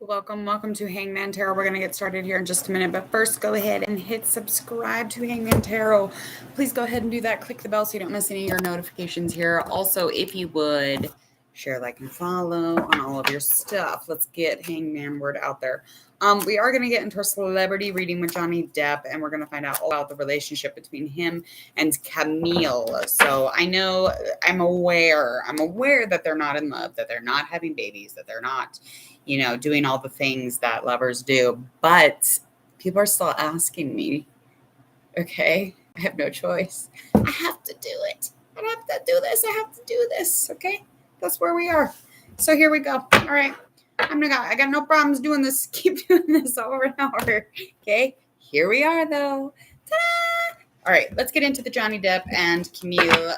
Welcome to Hangman Tarot. We're going to get started here in just a minute, but first go ahead and hit subscribe to Hangman Tarot. Please go ahead and do that. Click the bell so you don't miss any of your notifications here. Also, if you would, share, like, and follow on all of your stuff. Let's get Hangman word out there. We are going to get into our celebrity reading with Johnny Depp, and we're going to find out all about the relationship between him and Camille. So I know, I'm aware that they're not in love, that they're not having babies, that they're not, doing all the things that lovers do. But people are still asking me, okay? I have no choice. I have to do it. I have to do this. I have to do this, okay? That's where we are. So here we go. All right. I got no problems doing this. Keep doing this over and over. Okay. Here we are, though. Ta-da! All right. Let's get into the Johnny Depp and Camille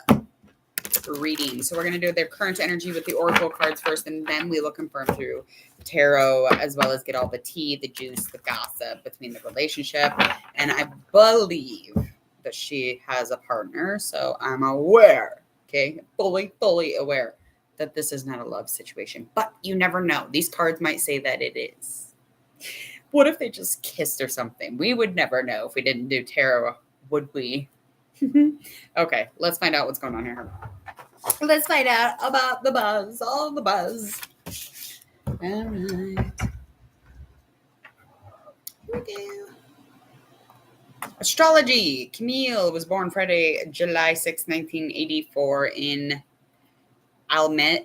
reading. So we're going to do their current energy with the oracle cards first, and then we will confirm through tarot, as well as get all the tea, the juice, the gossip between the relationship. And I believe that she has a partner, so I'm aware, okay, fully aware that this is not a love situation. But you never know. These cards might say that it is. What if they just kissed or something? We would never know if we didn't do tarot, would we? Okay, let's find out what's going on here. Let's find out about the buzz, all the buzz. All right. Here we go. Astrology. Camille was born Friday, July 6, 1984 in Alameda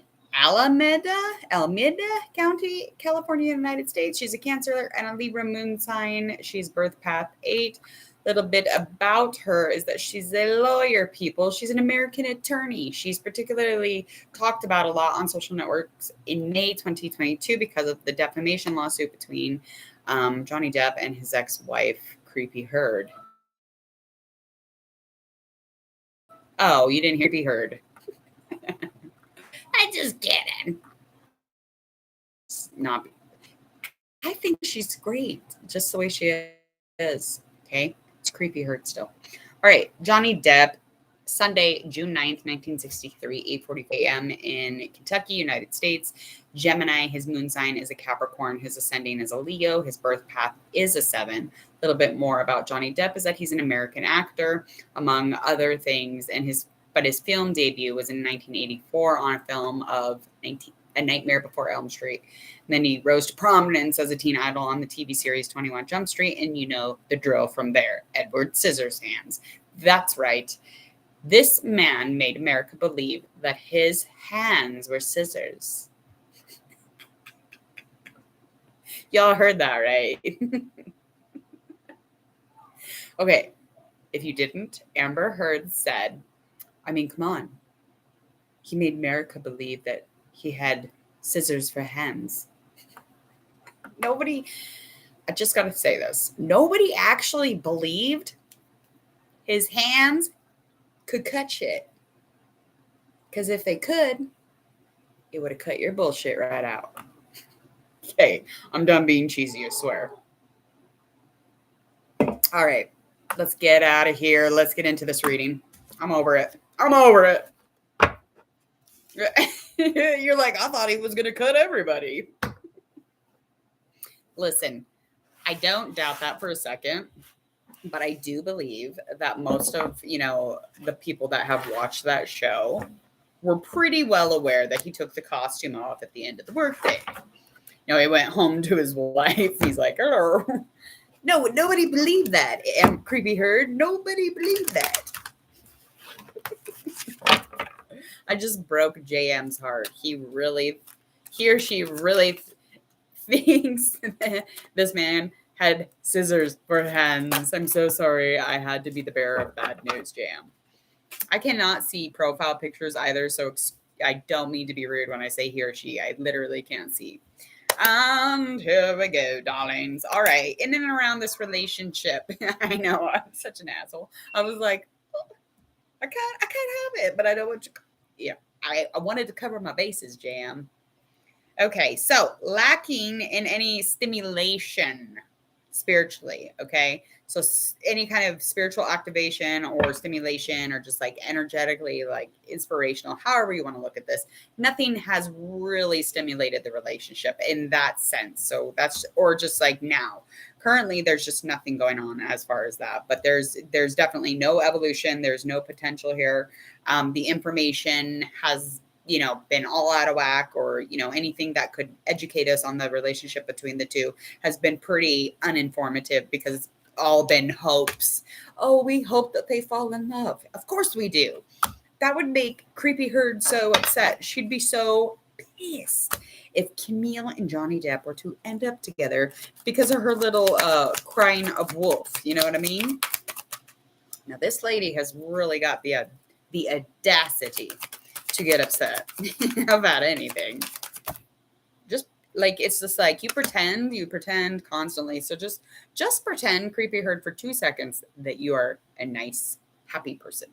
County, California, United States. She's a Cancer and a Libra moon sign. She's birth path 8. Little bit about her is that she's a lawyer, people. She's an American attorney. She's particularly talked about a lot on social networks in May 2022 because of the defamation lawsuit between Johnny Depp and his ex-wife, Creepy Heard. Oh, you didn't hear Creepy Heard. I just kidding. I think she's great, just the way she is. Okay. It's Creepy Heard still. All right. Johnny Depp, Sunday, June 9th, 1963, 8:45 a.m. in Kentucky, United States. Gemini, his moon sign is a Capricorn. His ascending is a Leo. His birth path is a 7. A little bit more about Johnny Depp is that he's an American actor, among other things. But his film debut was in 1984 on a film of A Nightmare Before Elm Street. And then he rose to prominence as a teen idol on the TV series 21 Jump Street. And you know the drill from there. Edward Scissorhands. That's right. This man made America believe that his hands were scissors. Y'all heard that, right? Okay. If you didn't, Amber Heard said, I mean, come on. He made America believe that he had scissors for hands. I just got to say this. Nobody actually believed his hands could cut shit. Because if they could, it would have cut your bullshit right out. Okay, I'm done being cheesy, I swear. All right, let's get out of here. Let's get into this reading. I'm over it. You're like, I thought he was going to cut everybody. Listen, I don't doubt that for a second, but I do believe that most of, the people that have watched that show were pretty well aware that he took the costume off at the end of the workday. He went home to his wife. He's like, oh. No, nobody believed that. Creepy Heard, nobody believed that. I just broke JM's heart. He or she really thinks that this man had scissors for hands. I'm so sorry. I had to be the bearer of bad news, JM. I cannot see profile pictures either, so I don't mean to be rude when I say he or she. I literally can't see. And here we go, darlings. All right. In and around this relationship, I know I'm such an asshole. I was like, I can't have it, but I know what you. Yeah, I wanted to cover my bases, Jam. Okay, so lacking in any stimulation spiritually. Okay. So any kind of spiritual activation or stimulation or just like energetically, like inspirational, however you want to look at this, nothing has really stimulated the relationship in that sense. So that's, or just like now, currently there's just nothing going on as far as that, but there's definitely no evolution. There's no potential here. The information has, been all out of whack, or, anything that could educate us on the relationship between the two has been pretty uninformative, because it's all been hopes. Oh, we hope that they fall in love. Of course we do. That would make Creepy Herd so upset. She'd be so pissed if Camille and Johnny Depp were to end up together because of her little crying of wolf. You know what I mean? Now, this lady has really got the audacity to get upset about anything. Just like, it's just like you pretend constantly. So just pretend, Creepy Herd, for 2 seconds that you are a nice, happy person.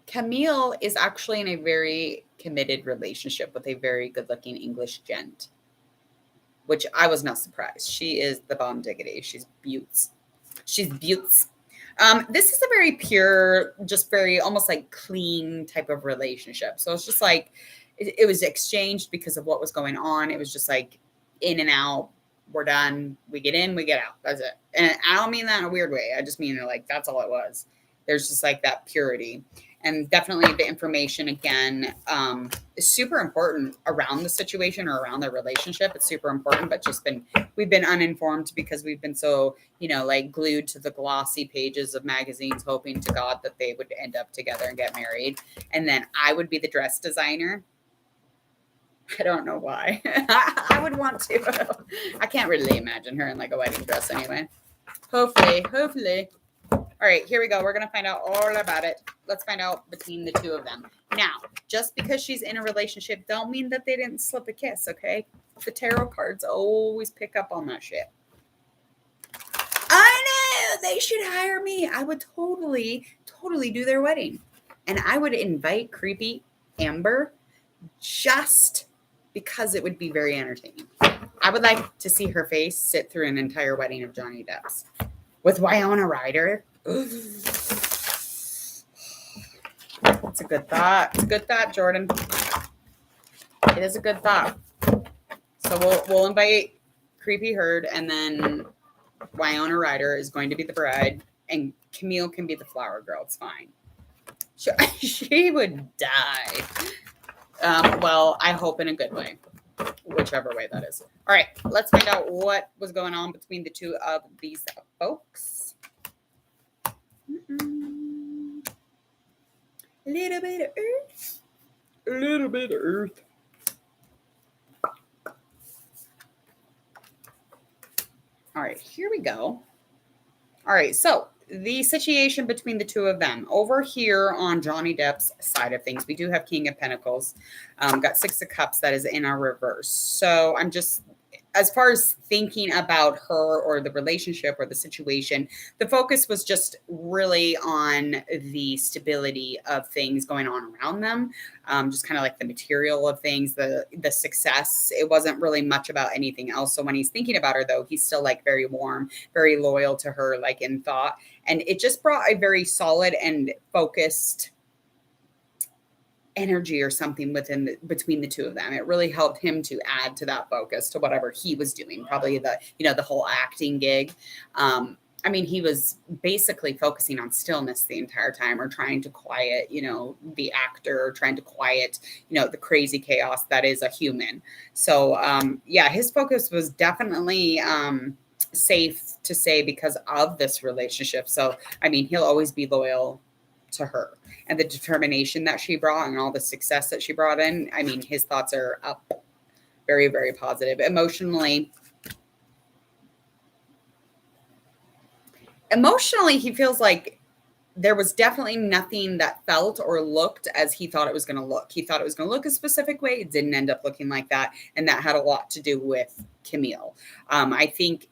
Camille is actually in a very committed relationship with a very good-looking English gent, which I was not surprised. She is the bomb diggity. She's beauts. This is a very pure, just very almost like clean type of relationship. So it's just like, it was exchanged because of what was going on. It was just like in and out. We're done. We get in, we get out. That's it. And I don't mean that in a weird way. I just mean like, that's all it was. There's just like that purity. And definitely the information, again, is super important around the situation or around the relationship. It's super important, but we've been uninformed because we've been so, like glued to the glossy pages of magazines, hoping to God that they would end up together and get married. And then I would be the dress designer. I don't know why. I would want to. I can't really imagine her in like a wedding dress anyway. Hopefully. All right, here we go. We're going to find out all about it. Let's find out between the two of them. Now, just because she's in a relationship don't mean that they didn't slip a kiss, okay? The tarot cards always pick up on that shit. I know, they should hire me. I would totally do their wedding. And I would invite creepy Amber just because it would be very entertaining. I would like to see her face sit through an entire wedding of Johnny Depp's with Winona Ryder. It's a good thought. It's a good thought, Jordan. It is a good thought. So we'll invite Creepy Herd, and then Winona Ryder is going to be the bride, and Camille can be the flower girl. It's fine. She would die. Well, I hope in a good way, whichever way that is. All right, let's find out what was going on between the two of these folks. A little bit of earth. A little bit of earth. All right, here we go. All right, so the situation between the two of them. Over here on Johnny Depp's side of things, we do have King of Pentacles. Got Six of Cups that is in our reverse. So I'm just, as far as thinking about her or the relationship or the situation, the focus was just really on the stability of things going on around them. Just kind of like the material of things, the success. It wasn't really much about anything else. So when he's thinking about her, though, he's still like very warm, very loyal to her, like in thought. And it just brought a very solid and focused energy or something between the two of them. It really helped him to add to that focus to whatever he was doing. Probably the whole acting gig. I mean, he was basically focusing on stillness the entire time, or trying to quiet, the actor, or trying to quiet, the crazy chaos that is a human. So, his focus was definitely safe to say because of this relationship. So, I mean, he'll always be loyal to her, and the determination that she brought and all the success that she brought in. I mean, his thoughts are up, very, very positive. Emotionally, he feels like there was definitely nothing that felt or looked as he thought it was going to look. He thought it was going to look a specific way. It didn't end up looking like that. And that had a lot to do with Camille. I think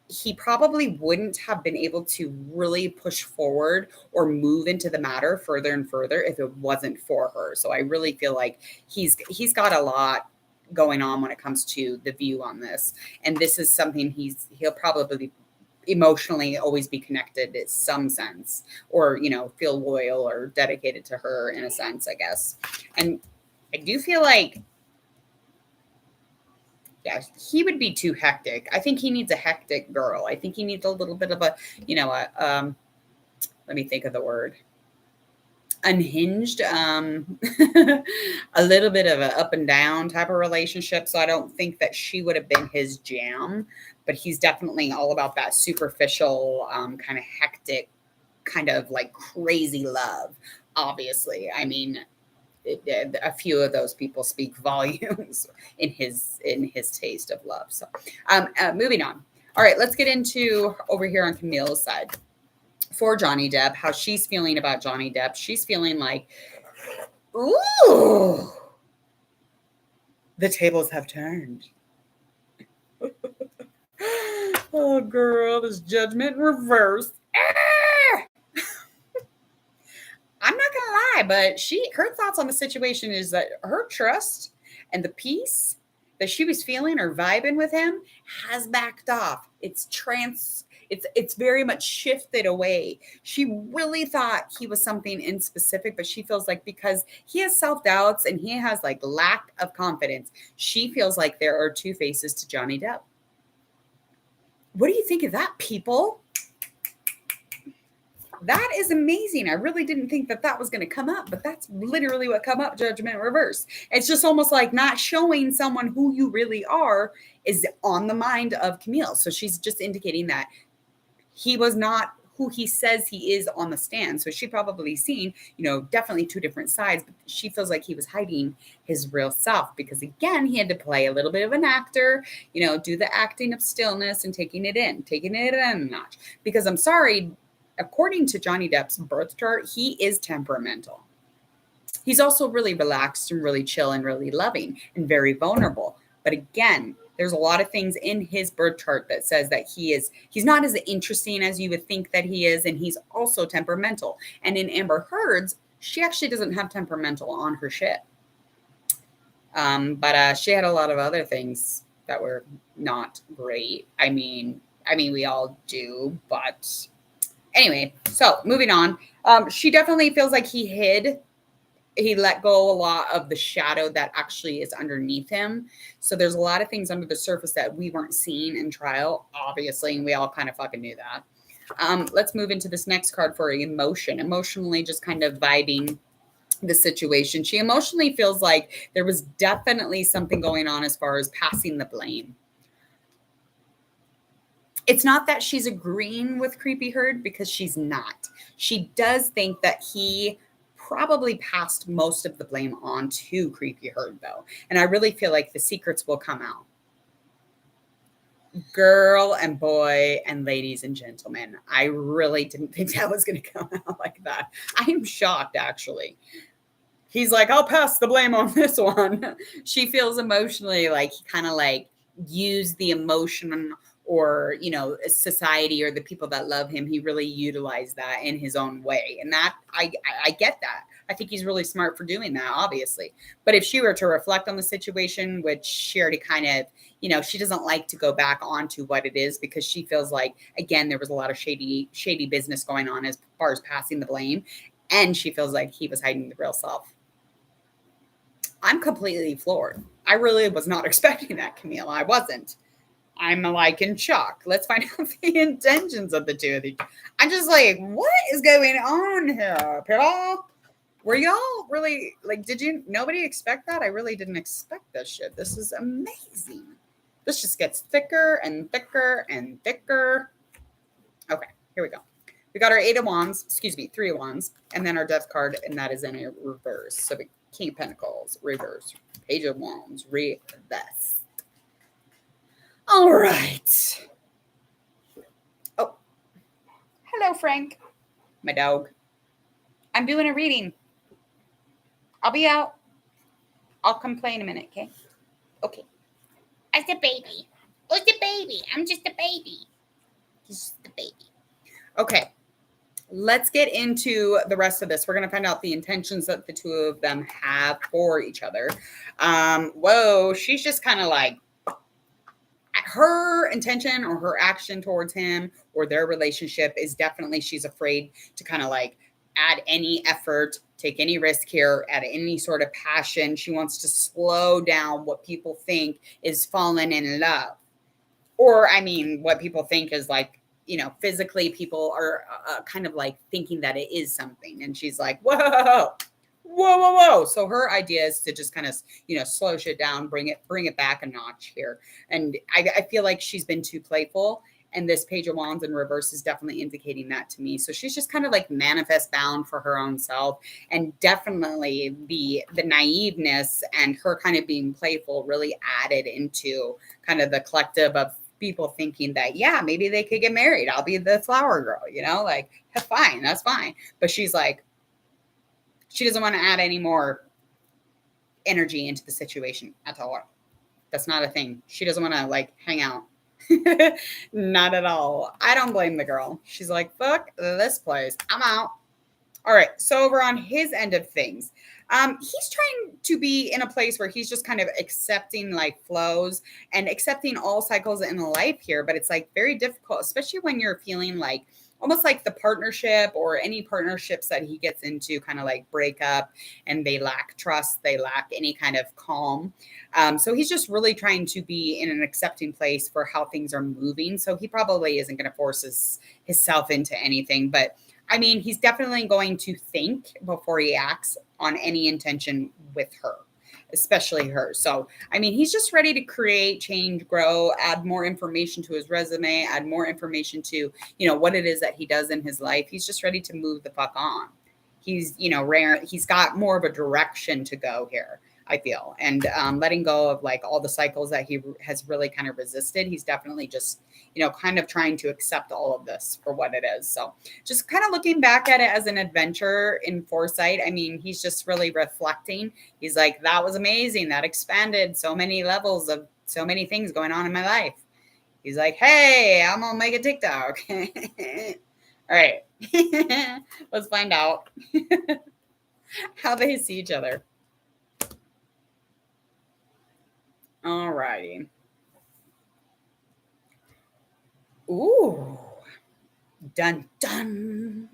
he probably wouldn't have been able to really push forward or move into the matter further and further if it wasn't for her. So I really feel like he's got a lot going on when it comes to the view on this. And this is something he'll probably emotionally always be connected in some sense, or, feel loyal or dedicated to her in a sense, I guess. And I do feel like, yeah, he would be too hectic. I think he needs a hectic girl. I think he needs a little bit of a, let me think of the word. Unhinged, a little bit of an up and down type of relationship. So I don't think that she would have been his jam, but he's definitely all about that superficial, kind of hectic, kind of like crazy love. Obviously, I mean, a few of those people speak volumes in his taste of love. So, moving on. All right, let's get into over here on Camille's side. For Johnny Depp, how she's feeling about Johnny Depp. She's feeling like, ooh, the tables have turned. Oh, girl, this judgment reversed. I'm not gonna lie, but her thoughts on the situation is that her trust and the peace that she was feeling or vibing with him has backed off. It's very much shifted away. She really thought he was something in specific, but she feels like because he has self-doubts and he has like lack of confidence, she feels like there are two faces to Johnny Depp. What do you think of that, people? That is amazing. I really didn't think that was going to come up, but that's literally what come up, judgment reverse. It's just almost like not showing someone who you really are is on the mind of Camille. So she's just indicating that he was not who he says he is on the stand. So she probably seen, definitely two different sides, but she feels like he was hiding his real self because, again, he had to play a little bit of an actor, do the acting of stillness and taking it in a notch. Because I'm sorry, according to Johnny Depp's birth chart, he is temperamental. He's also really relaxed and really chill and really loving and very vulnerable. But again, there's a lot of things in his birth chart that says that he's not as interesting as you would think that he is, and he's also temperamental. And in Amber Heard's, she actually doesn't have temperamental on her shit. But she had a lot of other things that were not great. I mean, we all do, but anyway, so moving on. She definitely feels like he let go a lot of the shadow that actually is underneath him. So there's a lot of things under the surface that we weren't seeing in trial, obviously, and we all kind of fucking knew that. Let's move into this next card for emotion. Emotionally just kind of vibing the situation. She emotionally feels like there was definitely something going on as far as passing the blame. It's not that she's agreeing with Creepy Heard, because she's not. She does think that he probably passed most of the blame on to Creepy Heard, though. And I really feel like the secrets will come out. Girl and boy and ladies and gentlemen, I really didn't think that was going to come out like that. I am shocked, actually. He's like, I'll pass the blame on this one. She feels emotionally like he kind of like used the emotion, or, society or the people that love him. He really utilized that in his own way. And that I get that. I think he's really smart for doing that, obviously. But if she were to reflect on the situation, which she already kind of, she doesn't like to go back onto what it is, because she feels like, again, there was a lot of shady business going on as far as passing the blame. And she feels like he was hiding the real self. I'm completely floored. I really was not expecting that, Camille. I wasn't. I'm like in shock. Let's find out the intentions of the two of you. I'm just like, what is going on here, people? Were y'all really like, nobody expect that? I really didn't expect this shit. This is amazing. This just gets thicker and thicker and thicker. Okay, here we go. We got our 3 of Wands, and then our Death card, and that is in a reverse. So the King of Pentacles, reverse. Page of Wands, reverse. All right. Oh, hello, Frank, my dog. I'm doing a reading. I'll be out. I'll come play in a minute, okay? Okay. I'm the baby. Who's the baby? I'm just a baby. He's just the baby. Okay. let's get into the rest of this. We're going to find out the intentions that the two of them have for each other. Whoa, she's just kind of like, her intention or her action towards him or their relationship is definitely, she's afraid to kind of like add any effort, take any risk here, add any sort of passion. She wants to slow down what people think is falling in love. Or, I mean, what people think is like, physically people are kind of like thinking that it is something. And she's like, whoa, whoa, whoa, whoa. So her idea is to just kind of, slow shit down, bring it back a notch here. And I feel like she's been too playful. And this Page of Wands in reverse is definitely indicating that to me. So she's just kind of like manifest bound for her own self. And definitely the naiveness and her kind of being playful really added into kind of the collective of people thinking that, yeah, maybe they could get married. I'll be the flower girl, like, fine, that's fine. But she's like, she doesn't want to add any more energy into the situation at all. That's not a thing. She doesn't want to like hang out. Not at all. I don't blame the girl. She's like, fuck this place. I'm out. All right. So over on his end of things, he's trying to be in a place where he's just kind of accepting like flows and accepting all cycles in life here. But it's like very difficult, especially when you're feeling like almost like the partnership or any partnerships that he gets into kind of like break up and they lack trust, they lack any kind of calm. So he's just really trying to be in an accepting place for how things are moving. So he probably isn't going to force himself into anything, but I mean, he's definitely going to think before he acts on any intention with her, especially her. So, I mean, he's just ready to create, change, grow, add more information to his resume, add more information to, what it is that he does in his life. He's just ready to move the fuck on. He's, rare. He's got more of a direction to go here, I feel. And letting go of like all the cycles that he has really kind of resisted. He's definitely just, kind of trying to accept all of this for what it is. So just kind of looking back at it as an adventure in foresight. I mean, he's just really reflecting. He's like, that was amazing. That expanded so many levels of so many things going on in my life. He's like, hey, I'm going to make a TikTok. All right. Let's find out how they see each other. All righty. Ooh. Dun, dun.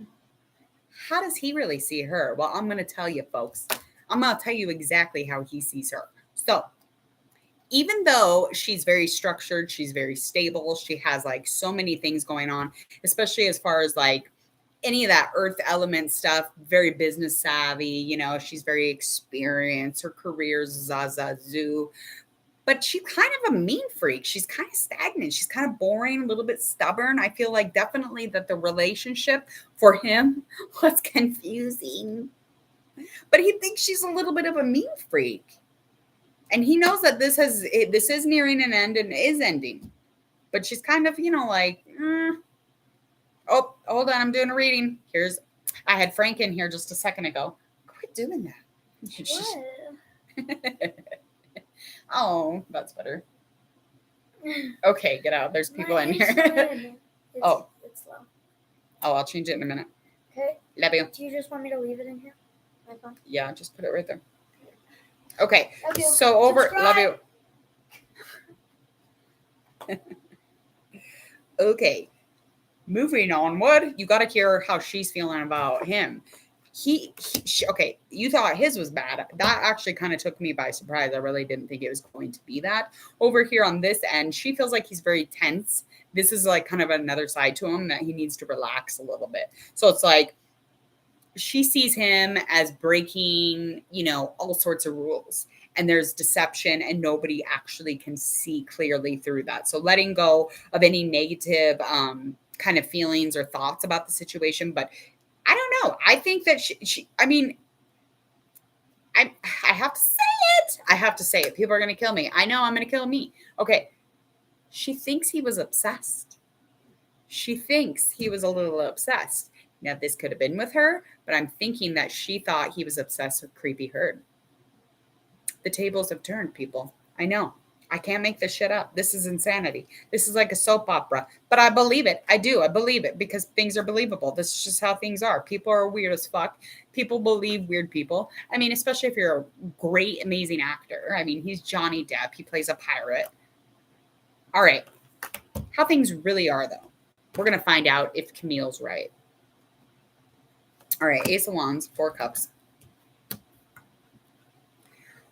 How does he really see her? Well, I'm going to tell you, folks. I'm going to tell you exactly how he sees her. So, even though she's very structured, she's very stable, she has like so many things going on, especially as far as like any of that earth element stuff, very business savvy, she's very experienced, her career's zazazoo. But she's kind of a mean freak. She's kind of stagnant. She's kind of boring, a little bit stubborn. I feel like definitely that the relationship for him was confusing. But he thinks she's a little bit of a mean freak. And he knows that this is nearing an end and is ending. But she's kind of, like, oh, hold on. I'm doing a reading. I had Frank in here just a second ago. Quit doing that. What? Oh, that's better. Okay, get out. There's people in here. It's slow. Oh, I'll change it in a minute. Okay. Love you. Do you just want me to leave it in here? Yeah, just put it right there. Okay. Love you. So over. Subscribe. Love you. Okay. Moving onward, you got to hear how she's feeling about him. Okay, you thought his was bad. That actually kind of took me by surprise. I really didn't think it was going to be that. Over here on this end, she feels like he's very tense. This is like kind of another side to him that he needs to relax a little bit. So it's like she sees him as breaking, all sorts of rules. And there's deception and nobody actually can see clearly through that. So letting go of any negative kind of feelings or thoughts about the situation. But I don't know. I think that I have to say it. I have to say it. People are going to kill me. I know I'm going to kill me. Okay. She thinks he was obsessed. She thinks he was a little obsessed. Now, this could have been with her, but I'm thinking that she thought he was obsessed with Creepy Herd. The tables have turned, people. I know. I can't make this shit up. This is insanity. This is like a soap opera, but I believe it. I do. I believe it because things are believable. This is just how things are. People are weird as fuck. People believe weird people. I mean, especially if you're a great, amazing actor. I mean, he's Johnny Depp. He plays a pirate. All right. How things really are, though. We're going to find out if Camille's right. All right. Ace of Wands, 4 cups.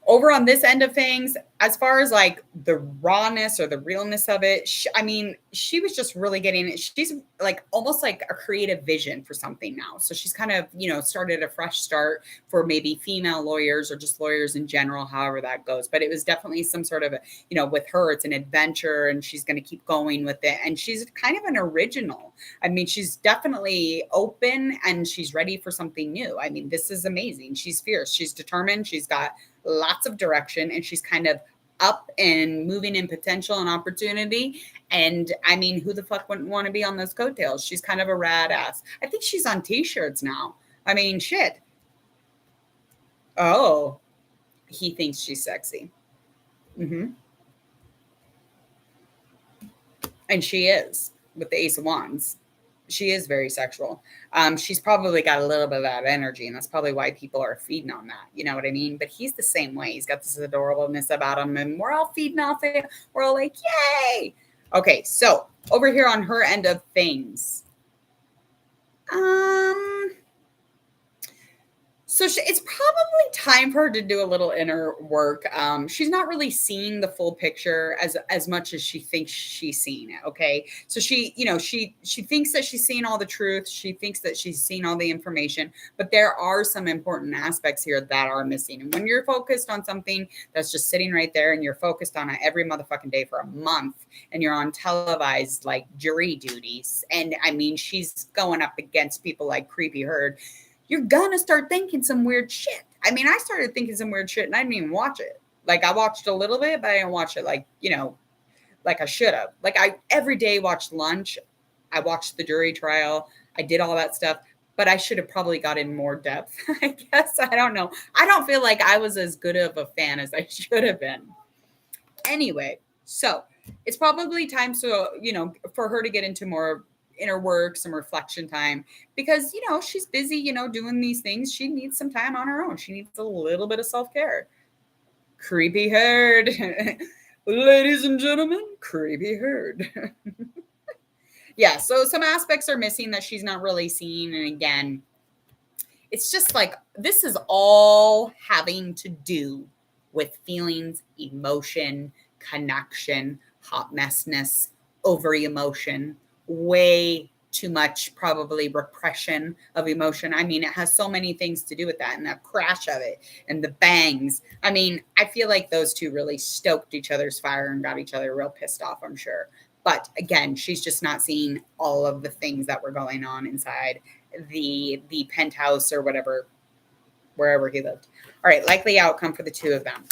Over on this end of things, as far as like the rawness or the realness of it, she was just really getting it. She's like almost like a creative vision for something now. So she's kind of, started a fresh start for maybe female lawyers or just lawyers in general, however that goes. But it was definitely some sort of, with her, it's an adventure and she's going to keep going with it. And she's kind of an original. I mean, she's definitely open and she's ready for something new. I mean, this is amazing. She's fierce. She's determined. She's got lots of direction and she's kind of up and moving in potential and opportunity. And I mean, who the fuck wouldn't want to be on those coattails? She's kind of a rad ass. I think she's on t-shirts now. I mean, shit. Oh, he thinks she's sexy. And she is with the Ace of Wands. She is very sexual. She's probably got a little bit of that energy, and that's probably why people are feeding on that. You know what I mean? But he's the same way. He's got this adorableness about him, and we're all feeding off it. We're all like, yay! Okay, so over here on her end of things, so it's probably time for her to do a little inner work. She's not really seeing the full picture as much as she thinks she's seeing it. Okay, so she thinks that she's seeing all the truth. She thinks that she's seen all the information, but there are some important aspects here that are missing. And when you're focused on something that's just sitting right there, and you're focused on it every motherfucking day for a month, and you're on televised like jury duties, and I mean, she's going up against people like Creepy Herd. You're gonna start thinking some weird shit. I mean, I started thinking some weird shit and I didn't even watch it. Like I watched a little bit, but I didn't watch it like I should have. Like I every day watched lunch. I watched the jury trial. I did all that stuff, but I should have probably got in more depth. I guess. I don't know. I don't feel like I was as good of a fan as I should have been. Anyway, so it's probably time for her to get into more inner work, some reflection time, because she's busy doing these things. She needs some time on her own. She needs a little bit of self-care. Creepy Herd. Ladies and gentlemen, Creepy Herd. Yeah, so some aspects are missing that she's not really seeing. And again, it's just like this is all having to do with feelings, emotion, connection, hot messness, over emotion, way too much, probably repression of emotion. I mean, it has so many things to do with that, and the crash of it and the bangs. I mean, I feel like those two really stoked each other's fire and got each other real pissed off, I'm sure. But again, she's just not seeing all of the things that were going on inside the penthouse or whatever, wherever he lived. All right, likely outcome for the two of them.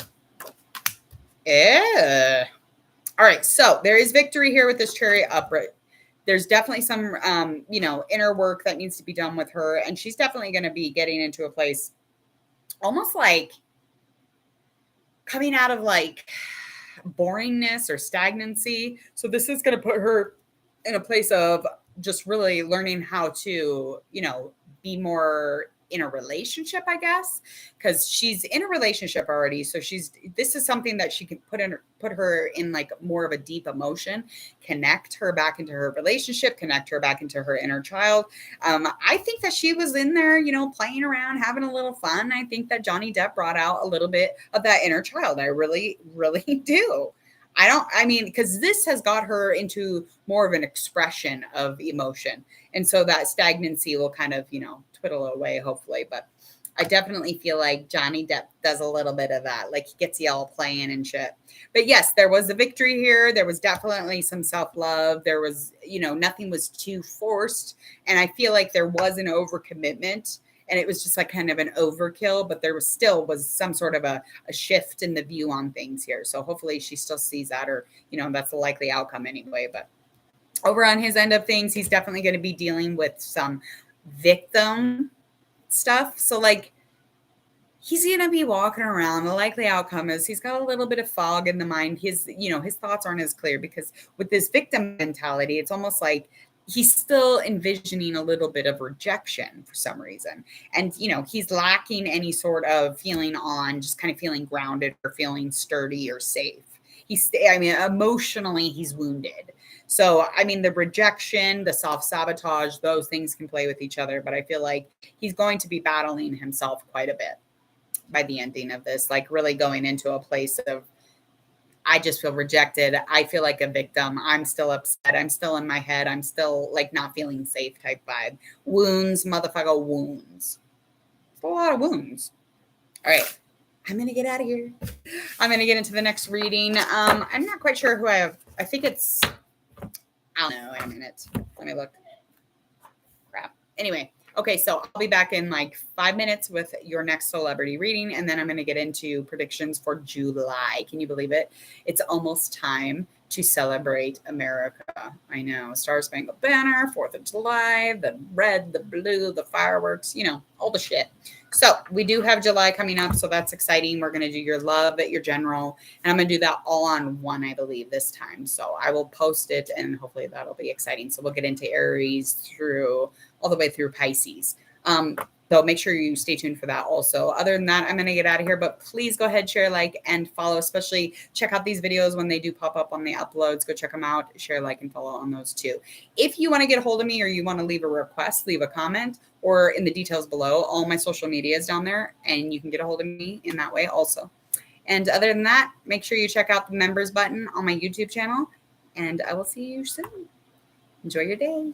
All right, so there is victory here with this Chariot upright. There's definitely some, inner work that needs to be done with her. And she's definitely going to be getting into a place almost like coming out of like boringness or stagnancy. So this is going to put her in a place of just really learning how to, be more in a relationship, I guess, because she's in a relationship already. So this is something that she can put her in like more of a deep emotion, connect her back into her relationship, connect her back into her inner child. I think that she was in there, playing around, having a little fun. I think that Johnny Depp brought out a little bit of that inner child. I really, really do. Because this has got her into more of an expression of emotion. And so that stagnancy will kind of, twiddle away, hopefully. But I definitely feel like Johnny Depp does a little bit of that. Like he gets y'all playing and shit. But yes, there was a victory here. There was definitely some self-love. There was, nothing was too forced. And I feel like there was an overcommitment. And it was just like kind of an overkill, but there was some sort of a shift in the view on things here. So hopefully she still sees that, or, that's the likely outcome anyway. But over on his end of things, he's definitely going to be dealing with some victim stuff. So like he's going to be walking around. The likely outcome is he's got a little bit of fog in the mind. His thoughts aren't as clear because with this victim mentality, it's almost like he's still envisioning a little bit of rejection for some reason. And, he's lacking any sort of feeling on just kind of feeling grounded or feeling sturdy or safe. Emotionally, he's wounded. So, the rejection, the self-sabotage, those things can play with each other. But I feel like he's going to be battling himself quite a bit by the ending of this, like really going into a place of, I just feel rejected. I feel like a victim. I'm still upset. I'm still in my head. I'm still like not feeling safe type vibe. Wounds, motherfucker, wounds. It's a lot of wounds. All right. I'm going to get out of here. I'm going to get into the next reading. I'm not quite sure who I have. I think it's, I don't know. Wait a minute. Let me look. Crap. Anyway. Okay, so I'll be back in like 5 minutes with your next celebrity reading, and then I'm going to get into predictions for July. Can you believe it? It's almost time to celebrate America. I know. Star Spangled Banner, 4th of July, the red, the blue, the fireworks, all the shit. So we do have July coming up, so that's exciting. We're going to do your love at your general, and I'm going to do that all on one, I believe, this time. So I will post it, and hopefully that'll be exciting. So we'll get into Aries through all the way through Pisces. So make sure you stay tuned for that also. Other than that, I'm going to get out of here, but please go ahead, share, like, and follow, especially check out these videos when they do pop up on the uploads. Go check them out, share, like, and follow on those too. If you want to get a hold of me or you want to leave a request, leave a comment or in the details below. All my social media is down there and you can get a hold of me in that way also. And other than that, make sure you check out the members button on my YouTube channel and I will see you soon. Enjoy your day.